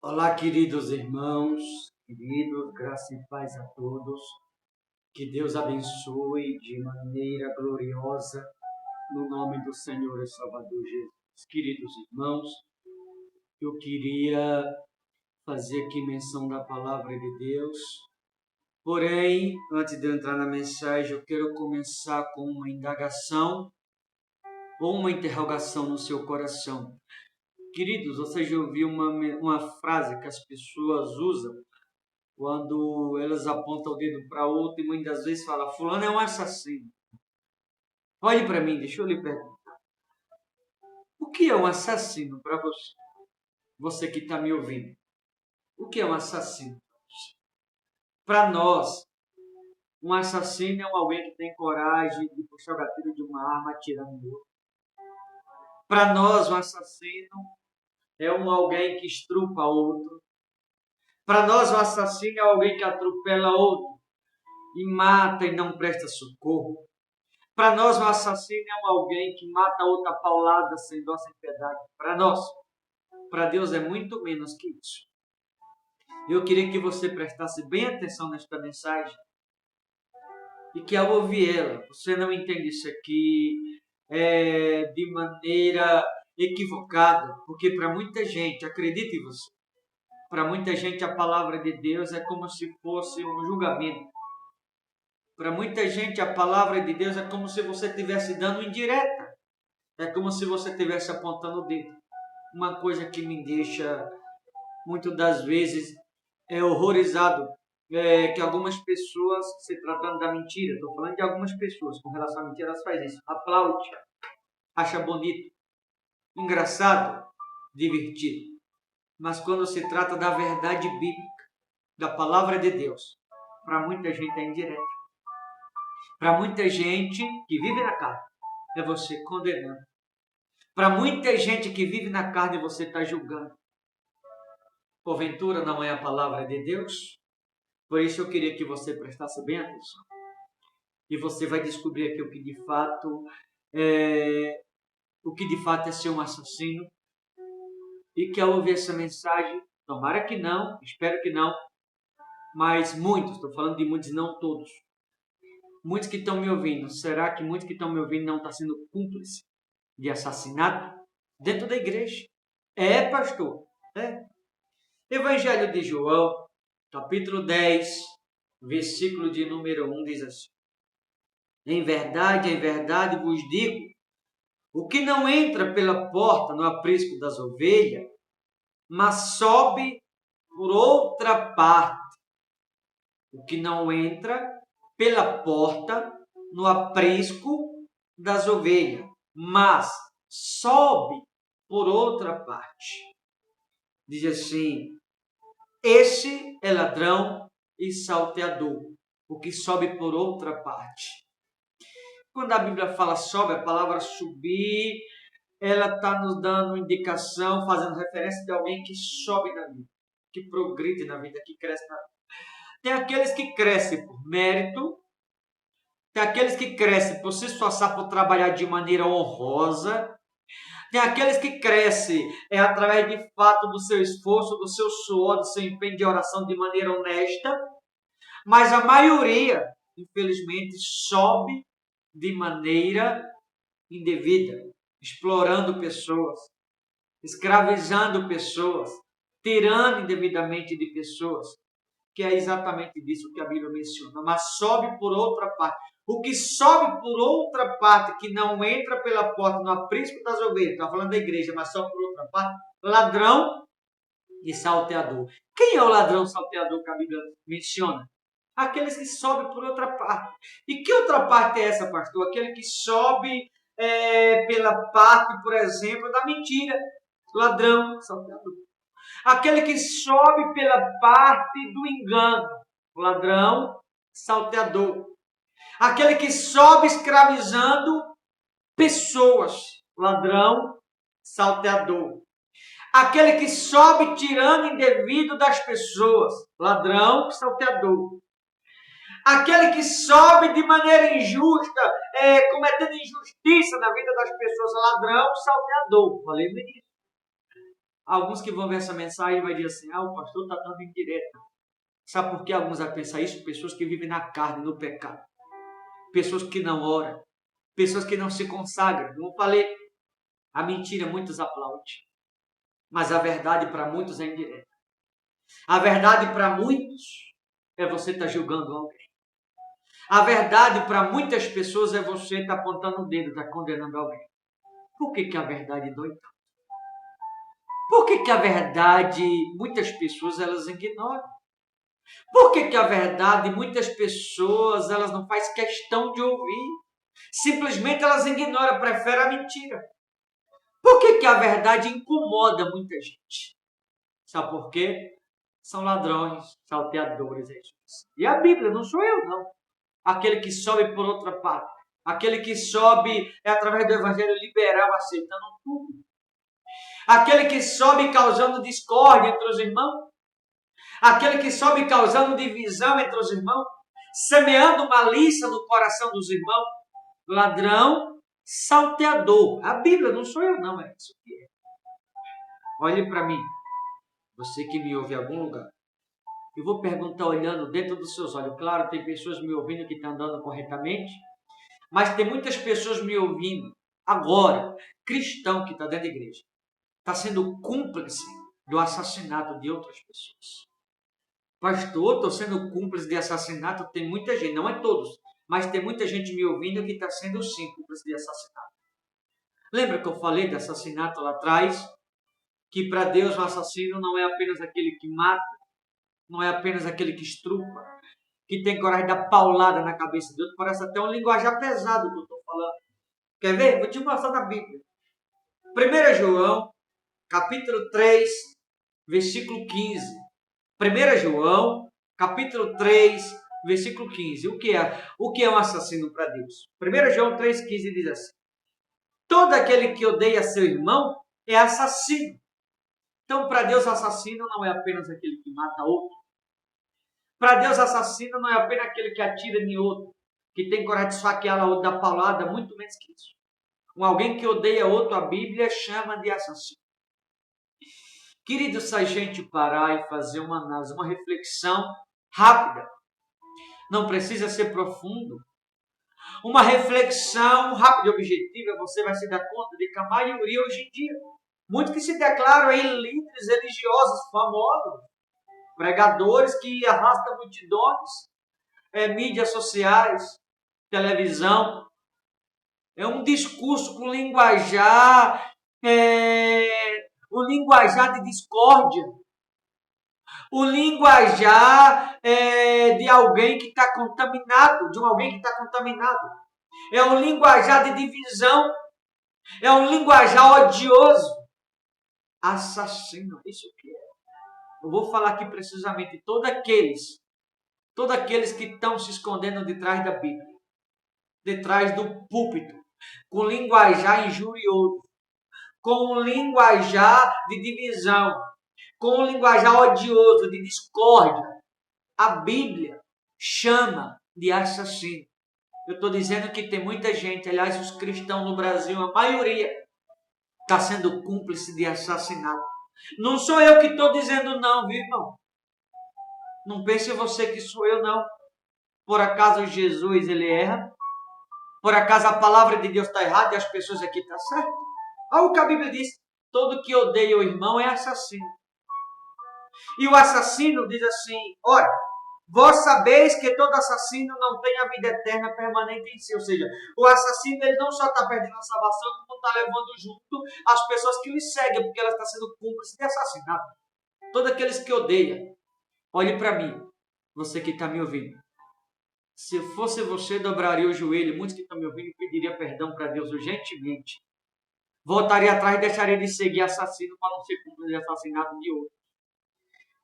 Olá, queridos irmãos, queridos, graça e paz a todos. Que Deus abençoe de maneira gloriosa no nome do Senhor e Salvador Jesus. Queridos irmãos, eu queria fazer aqui menção da palavra de Deus. Porém, antes de entrar na mensagem, eu quero começar com uma indagação ou uma interrogação no seu coração. Queridos, você já ouviu uma frase que as pessoas usam quando elas apontam o dedo para outro e muitas vezes falam: fulano é um assassino. Olhe para mim, deixa eu lhe perguntar. O que é um assassino para você? Você que está me ouvindo. O que é um assassino? Para nós, um assassino é alguém que tem coragem de puxar o gatilho de uma arma e atirar no outro. Para nós, um assassino é alguém que estrupa outro. Para nós, um assassino é alguém que atropela outro e mata e não presta socorro. Para nós, um assassino é alguém que mata outra paulada sem dó, sem piedade. Para nós, para Deus é muito menos que isso. Eu queria que você prestasse bem atenção nesta mensagem e que ao ouvir ela, você não entende isso aqui de maneira equivocada, porque para muita gente, acredite você, para muita gente a palavra de Deus é como se fosse um julgamento. Para muita gente a palavra de Deus é como se você estivesse dando indireta. É como se você estivesse apontando o dedo. Uma coisa que me deixa, muitas das vezes, horrorizado, que algumas pessoas, se tratando da mentira, estou falando de algumas pessoas, com relação à mentira, elas fazem isso. Aplaude, acha bonito, engraçado, divertido. Mas quando se trata da verdade bíblica, da palavra de Deus, para muita gente é indireta. Para muita gente que vive na carne, é você condenando. Para muita gente que vive na carne, você está julgando. Porventura não é a palavra de Deus? Por isso eu queria que você prestasse bem atenção. E você vai descobrir aqui o que de fato é ser um assassino. E que ao ouvir essa mensagem, tomara que não, espero que não, mas muitos, estou falando de muitos, não todos. Muitos que estão me ouvindo, será que muitos que estão me ouvindo não estão sendo cúmplices de assassinato dentro da igreja? É, pastor, é. Evangelho de João, capítulo 10, versículo de número 1, diz assim: em verdade vos digo, o que não entra pela porta no aprisco das ovelhas, mas sobe por outra parte. O que não entra pela porta no aprisco das ovelhas, mas sobe por outra parte. Diz assim: esse é ladrão e salteador, o que sobe por outra parte. Quando a Bíblia fala sobe, a palavra subir, ela está nos dando indicação, fazendo referência de alguém que sobe na vida, que progride na vida, que cresce na vida. Tem aqueles que crescem por mérito, tem aqueles que crescem por se esforçar, por trabalhar de maneira honrosa, tem aqueles que crescem através de fato do seu esforço, do seu suor, do seu empenho de oração de maneira honesta, mas a maioria, infelizmente, sobe de maneira indevida, explorando pessoas, escravizando pessoas, tirando indevidamente de pessoas, que é exatamente disso que a Bíblia menciona, mas sobe por outra parte. O que sobe por outra parte, que não entra pela porta no aprisco das ovelhas, está falando da igreja, mas sobe por outra parte, ladrão e salteador. Quem é o ladrão salteador que a Bíblia menciona? Aqueles que sobem por outra parte. E que outra parte é essa, pastor? Aquele que sobe pela parte, por exemplo, da mentira. Ladrão, salteador. Aquele que sobe pela parte do engano. Ladrão, salteador. Aquele que sobe escravizando pessoas. Ladrão, salteador. Aquele que sobe tirando indevido das pessoas. Ladrão, salteador. Aquele que sobe de maneira injusta, cometendo injustiça na vida das pessoas. Ladrão, salteador. Falei nisso. Alguns que vão ver essa mensagem vai dizer assim, o pastor está dando indireta. Sabe por que alguns vão pensar isso? Pessoas que vivem na carne, no pecado. Pessoas que não oram. Pessoas que não se consagram. Como eu falei, a mentira muitos aplaudem. Mas a verdade para muitos é indireta. A verdade para muitos é você estar julgando alguém. A verdade para muitas pessoas é você estar apontando o dedo, estar condenando alguém. Por que a verdade dói tanto? Por que a verdade, muitas pessoas, elas ignoram? Por que a verdade, muitas pessoas, elas não fazem questão de ouvir? Simplesmente elas ignoram, preferem a mentira. Por que a verdade incomoda muita gente? Sabe por quê? São ladrões, salteadores, é isso. E a Bíblia, não sou eu, não. Aquele que sobe por outra parte. Aquele que sobe é através do evangelho liberal, aceitando tudo. Aquele que sobe causando discórdia entre os irmãos. Aquele que sobe causando divisão entre os irmãos. Semeando malícia no coração dos irmãos. Ladrão, salteador. A Bíblia, não sou eu, não. É isso que é. Olhe para mim. Você que me ouve em algum lugar. Eu vou perguntar olhando dentro dos seus olhos. Claro, tem pessoas me ouvindo que estão andando corretamente. Mas tem muitas pessoas me ouvindo agora, cristão que está dentro da igreja, está sendo cúmplice do assassinato de outras pessoas. Pastor, estou sendo cúmplice de assassinato, tem muita gente, não é todos, mas tem muita gente me ouvindo que está sendo sim cúmplice de assassinato. Lembra que eu falei de assassinato lá atrás? Que para Deus o assassino não é apenas aquele que mata, não é apenas aquele que estrupa, que tem coragem de dar paulada na cabeça de outro. Parece até um linguajar pesado que eu estou falando. Quer ver? Vou te mostrar na Bíblia. 1 João, capítulo 3, versículo 15. 1 João, capítulo 3, versículo 15. O que é um assassino para Deus? 1 João 3,15 diz assim: todo aquele que odeia seu irmão é assassino. Então, para Deus, assassino não é apenas aquele que mata outro. Para Deus, assassino não é apenas aquele que atira em outro, que tem coragem de esfaquear ou dar paulada, muito menos que isso. Alguém que odeia outro, a Bíblia chama de assassino. Querido, se a gente parar e fazer uma análise, uma reflexão rápida, não precisa ser profundo, uma reflexão rápida e objetiva, você vai se dar conta de que a maioria hoje em dia, muitos que se declaram aí líderes religiosos famosos, pregadores que arrastam multidões, mídias sociais, televisão, é um discurso com linguajar, um linguajar de discórdia, o linguajar de alguém que está contaminado, de alguém que está contaminado. É um linguajar de divisão, é um linguajar odioso, assassino, isso que é. Eu vou falar aqui precisamente todos aqueles que estão se escondendo de trás da Bíblia, de trás do púlpito, com linguajar injurioso, com um linguajar de divisão, com um linguajar odioso, de discórdia. A Bíblia chama de assassino. Eu estou dizendo que tem muita gente, aliás, os cristãos no Brasil, a maioria, está sendo cúmplice de assassinato. Não sou eu que estou dizendo não, viu, irmão? Não pense você que sou eu, não. Por acaso Jesus, ele erra? Por acaso a palavra de Deus está errada e as pessoas aqui estão certas? Olha o que a Bíblia diz. Todo que odeia o irmão é assassino. E o assassino diz assim, ora, vós sabeis que todo assassino não tem a vida eterna permanente em si. Ou seja, o assassino ele não só está perdendo a salvação, como está levando junto as pessoas que lhe seguem, porque ela está sendo cúmplice de assassinato. Todos aqueles que odeiam. Olhe para mim, você que está me ouvindo. Se fosse você, dobraria o joelho. Muitos que estão me ouvindo pediria perdão para Deus urgentemente. Voltaria atrás e deixaria de seguir assassino para não ser cúmplice de assassinato de outro.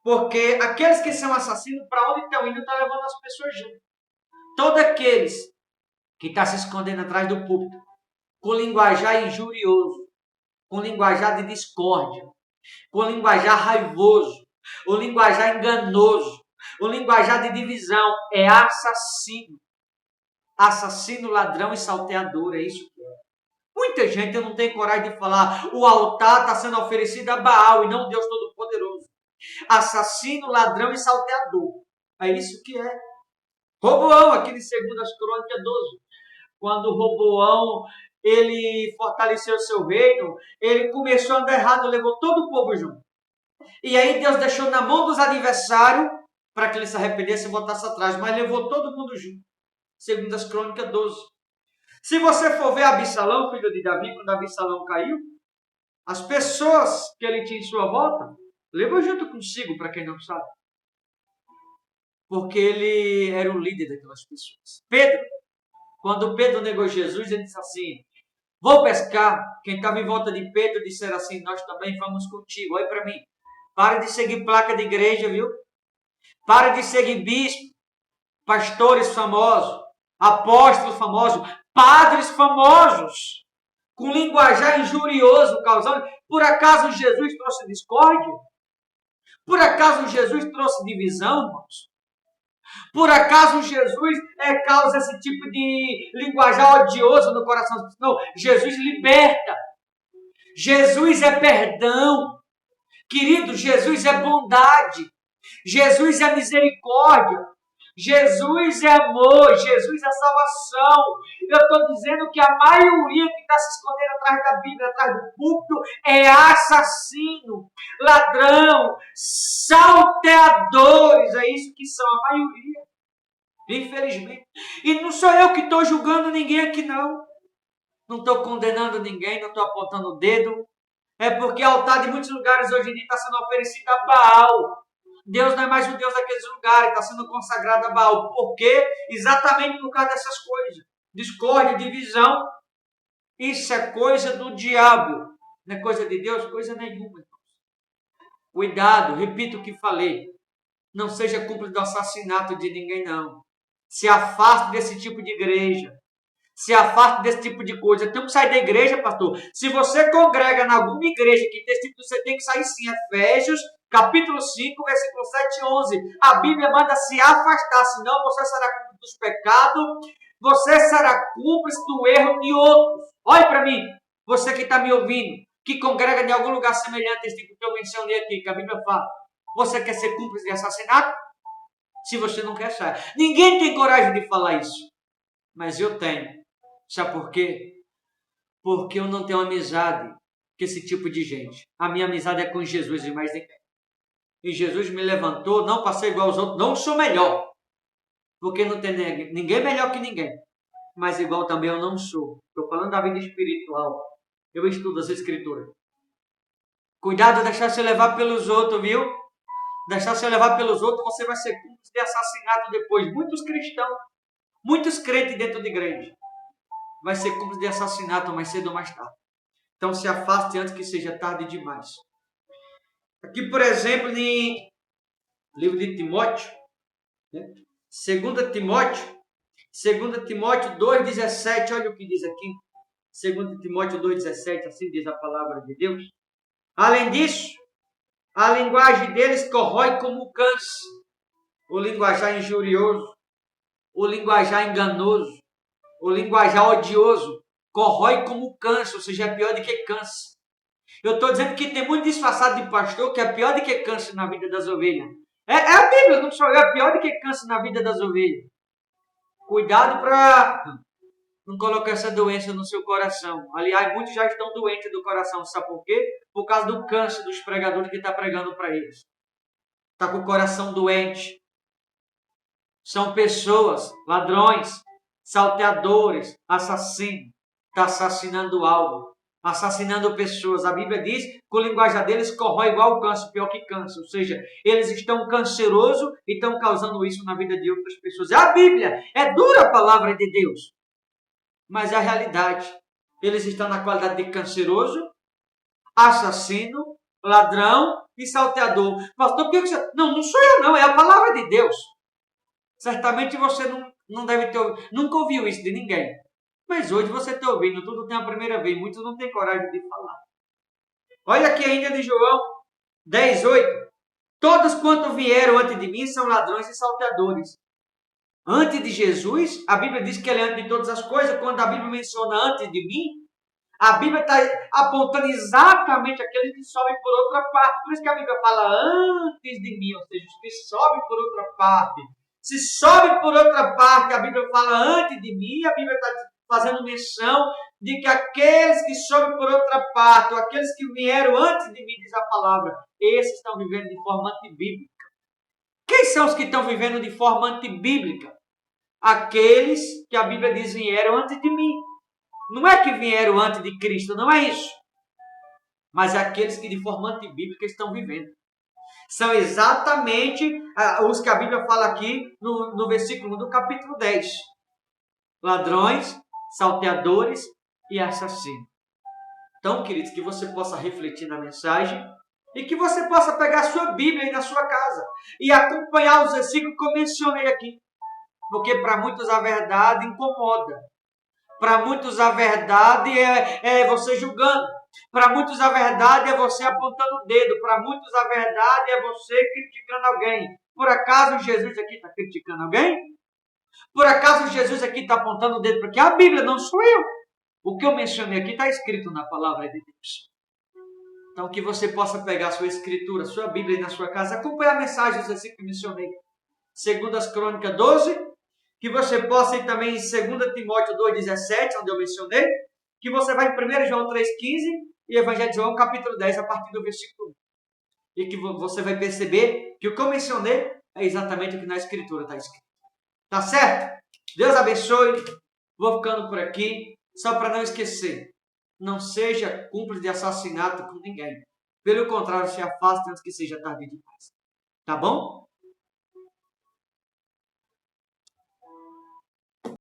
Porque aqueles que são assassinos, para onde estão indo, estão levando as pessoas junto. Todos aqueles que estão se escondendo atrás do púlpito, com linguajar injurioso, com linguajar de discórdia, com linguajar raivoso, o linguajar enganoso, o linguajar de divisão, é assassino. Assassino, ladrão e salteador, é isso que é. Muita gente não tem coragem de falar, o altar está sendo oferecido a Baal e não Deus Todo-Poderoso. Assassino, ladrão e salteador. É isso que é. Roboão, aqui em 2 Crônicas 12. Quando Roboão ele fortaleceu o seu reino, ele começou a andar errado, levou todo o povo junto. E aí Deus deixou na mão dos adversários para que ele se arrependesse e voltasse atrás, mas levou todo mundo junto. 2 Crônicas 12. Se você for ver Absalão, filho de Davi, quando Absalão caiu, as pessoas que ele tinha em sua volta, levou junto consigo, para quem não sabe. Porque ele era o líder daquelas pessoas. Pedro, quando Pedro negou Jesus, ele disse assim, vou pescar. Quem estava em volta de Pedro disseram assim, nós também vamos contigo. Olha para mim. Para de seguir placa de igreja, viu? Para de seguir bispo, pastores famosos, apóstolos famosos, padres famosos, com linguajar injurioso, causando. Por acaso Jesus trouxe discórdia? Por acaso Jesus trouxe divisão, irmãos? Por acaso Jesus causa esse tipo de linguajar odioso no coração? Não, Jesus liberta. Jesus é perdão. Querido, Jesus é bondade. Jesus é misericórdia. Jesus é amor. Jesus é salvação. Eu estou dizendo que a maioria que está se escondendo atrás da Bíblia, atrás do púlpito, é assassino, ladrão, salteadores. É isso que são a maioria. Infelizmente. E não sou eu que estou julgando ninguém aqui, não. Não estou condenando ninguém, não estou apontando o dedo. É porque o altar de muitos lugares hoje em dia está sendo oferecido a Baal. Deus não é mais o Deus daqueles lugares, está sendo consagrado a Baal. Por quê? Exatamente por causa dessas coisas. Discórdia, divisão. Isso é coisa do diabo. Não é coisa de Deus? Coisa nenhuma. Cuidado, repito o que falei. Não seja cúmplice do assassinato de ninguém, não. Se afaste desse tipo de igreja. Se afaste desse tipo de coisa. Tem que sair da igreja, pastor. Se você congrega em alguma igreja que tem esse tipo, você tem que sair sim. Efésios, capítulo 5, versículo 7 e 11. A Bíblia manda se afastar, senão você será cúmplice dos pecados, você será cúmplice do erro de outros. Olhe para mim, você que está me ouvindo, que congrega em algum lugar semelhante a esse tipo que eu mencionei aqui, que a Bíblia fala. Você quer ser cúmplice de assassinato? Se você não quer sair. Ninguém tem coragem de falar isso. Mas eu tenho. Sabe por quê? Porque eu não tenho amizade com esse tipo de gente. A minha amizade é com Jesus e mais ninguém. E Jesus me levantou, não para ser igual aos outros, não sou melhor. Porque não tem ninguém melhor que ninguém. Mas igual também eu não sou. Estou falando da vida espiritual. Eu estudo as escrituras. Cuidado de deixar se levar pelos outros, viu? Deixar se levar pelos outros, você vai ser cúmplice de assassinato depois. Muitos cristãos, muitos crentes dentro da igreja, vai ser cúmplice de assassinato mais cedo ou mais tarde. Então se afaste antes que seja tarde demais. Aqui, por exemplo, no livro de Timóteo, né? 2 Timóteo 2,17, olha o que diz aqui. 2 Timóteo 2,17, assim diz a palavra de Deus. Além disso, a linguagem deles corrói como câncer. O linguajar injurioso, o linguajar enganoso, o linguajar odioso, corrói como câncer, ou seja, é pior do que câncer. Eu estou dizendo que tem muito disfarçado de pastor que é pior do que câncer na vida das ovelhas. É a Bíblia, não sou eu, é pior do que câncer na vida das ovelhas. Cuidado para não colocar essa doença no seu coração. Aliás, muitos já estão doentes do coração, sabe por quê? Por causa do câncer dos pregadores que está pregando para eles. Está com o coração doente. São pessoas, ladrões, salteadores, assassinos. Está assassinando algo, assassinando pessoas. A Bíblia diz que o linguajar deles corrói igual o câncer, pior que câncer. Ou seja, eles estão cancerosos e estão causando isso na vida de outras pessoas. É a Bíblia, é dura a palavra de Deus. Mas é a realidade. Eles estão na qualidade de canceroso, assassino, ladrão e salteador. Pastor, por que você... Não sou eu não, é a palavra de Deus. Certamente você não deve ter ouvido, nunca ouviu isso de ninguém. Mas hoje você está ouvindo, tudo tem a primeira vez, muitos não têm coragem de falar. Olha aqui ainda de João 10:8. Todos quanto vieram antes de mim são ladrões e salteadores. Antes de Jesus, a Bíblia diz que ele é antes de todas as coisas. Quando a Bíblia menciona antes de mim, A Bíblia está apontando exatamente aqueles que sobem por outra parte. Por isso que a Bíblia fala antes de mim, ou seja, os que sobem por outra parte. Se sobe por outra parte, a Bíblia fala antes de mim, a Bíblia está fazendo menção de que aqueles que sobem por outra parte, ou aqueles que vieram antes de mim, diz a palavra, esses estão vivendo de forma antibíblica. Quem são os que estão vivendo de forma antibíblica? Aqueles que a Bíblia diz vieram antes de mim. Não é que vieram antes de Cristo, não é isso. Mas é aqueles que de forma antibíblica estão vivendo. São exatamente os que a Bíblia fala aqui no versículo 1 do capítulo 10. Ladrões, salteadores e assassinos. Então, queridos, que você possa refletir na mensagem e que você possa pegar a sua Bíblia aí na sua casa e acompanhar os versículos que eu mencionei aqui. Porque para muitos a verdade incomoda. Para muitos a verdade é você julgando. Para muitos a verdade é você apontando o dedo. Para muitos a verdade é você criticando alguém. Por acaso Jesus aqui está criticando alguém? Por acaso Jesus aqui está apontando o dedo? Porque a Bíblia não sou eu. O que eu mencionei aqui está escrito na palavra de Deus. Então que você possa pegar a sua escritura, a sua Bíblia aí na sua casa, acompanhar a mensagem assim que eu mencionei. 2 Crônicas 12. Que você possa ir também em 2 Timóteo 2,17, onde eu mencionei, que você vai em 1 João 3,15 e Evangelho de João, capítulo 10, a partir do versículo 1. E que você vai perceber que o que eu mencionei é exatamente o que na Escritura está escrito. Tá certo? Deus abençoe. Vou ficando por aqui, só para não esquecer. Não seja cúmplice de assassinato com ninguém. Pelo contrário, se afaste antes que seja tarde demais. Tá bom?